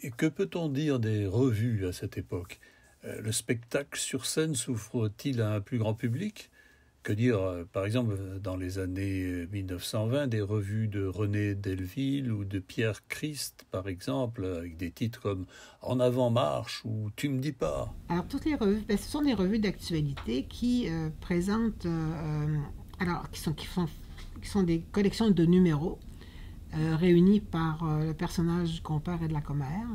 Et que peut-on dire des revues à cette époque? Le spectacle sur scène s'ouvre-t-il à un plus grand public? Que dire, par exemple, dans les années 1920, des revues de René Delville ou de Pierre Christ, par exemple, avec des titres comme En avant marche ou Tu me dis pas. Alors, toutes les revues, ben, ce sont des revues d'actualité qui présentent, alors, qui sont des collections de numéros réunis par le personnage du compère et de la commère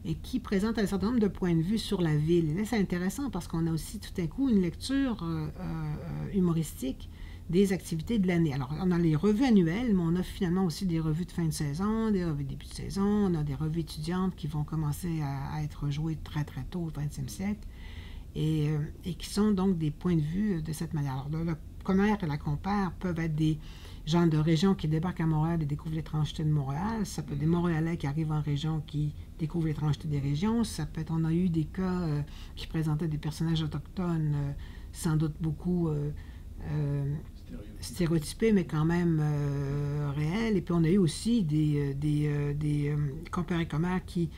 et qui présentent un certain nombre de points de vue sur la ville. Et là, c'est intéressant parce qu'on a aussi tout à coup une lecture humoristique des activités de l'année. Alors, on a les revues annuelles, mais on a finalement aussi des revues de fin de saison, des revues de début de saison, on a des revues étudiantes qui vont commencer à être jouées très très tôt au 20e siècle et qui sont donc des points de vue de cette manière. Alors, le commère et la compère peuvent être des gens de région qui débarquent à Montréal et découvrent l'étrangeté de Montréal. Ça peut être des Montréalais qui arrivent en région qui découvrent l'étrangeté des régions. Ça peut être, on a eu des cas qui présentaient des personnages autochtones, sans doute beaucoup stéréotypés, mais quand même réels. Et puis on a eu aussi des compères et commères qui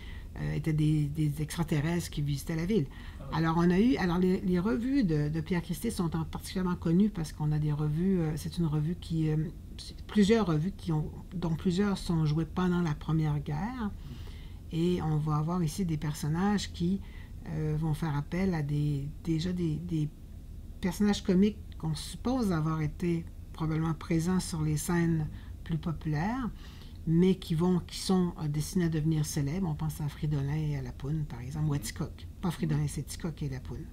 étaient des extraterrestres qui visitaient la ville. Alors, on a eu. Alors, les revues de Pierre Christé sont particulièrement connues parce qu'on a des revues. C'est une revue qui. Plusieurs revues dont plusieurs sont jouées pendant la Première Guerre. Et on va avoir ici des personnages qui vont faire appel à déjà des personnages comiques qu'on suppose avoir été probablement présents sur les scènes plus populaires, mais qui sont destinés à devenir célèbres. On pense à Fridolin et à Lapoune, par exemple, ou à Ticoc. Pas Fridolin, c'est Ticoc et Lapoune.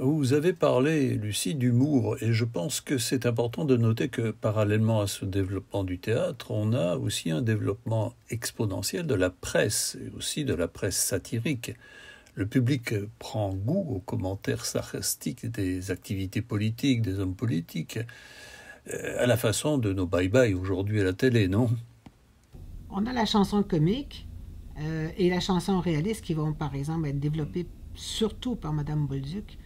Vous avez parlé, Lucie, d'humour, et je pense que c'est important de noter que parallèlement à ce développement du théâtre, on a aussi un développement exponentiel de la presse, et aussi de la presse satirique. Le public prend goût aux commentaires sarcastiques des activités politiques, des hommes politiques, à la façon de nos bye-bye aujourd'hui à la télé, non? On a la chanson comique et la chanson réaliste qui vont, par exemple, être développées surtout par Madame Bolduc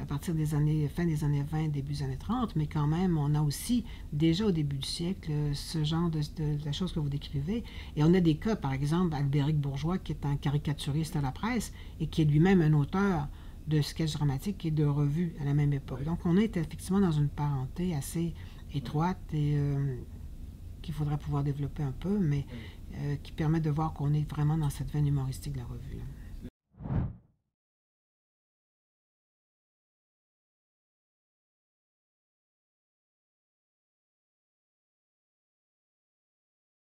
à partir fin des années 20, début des années 30, mais quand même, on a aussi, déjà au début du siècle, ce genre de la chose que vous décrivez. Et on a des cas, par exemple, Albéric Bourgeois, qui est un caricaturiste à la presse et qui est lui-même un auteur de sketchs dramatiques et de revues à la même époque. Donc, on est effectivement dans une parenté assez étroite et qu'il faudrait pouvoir développer un peu, mais qui permet de voir qu'on est vraiment dans cette veine humoristique de la revue.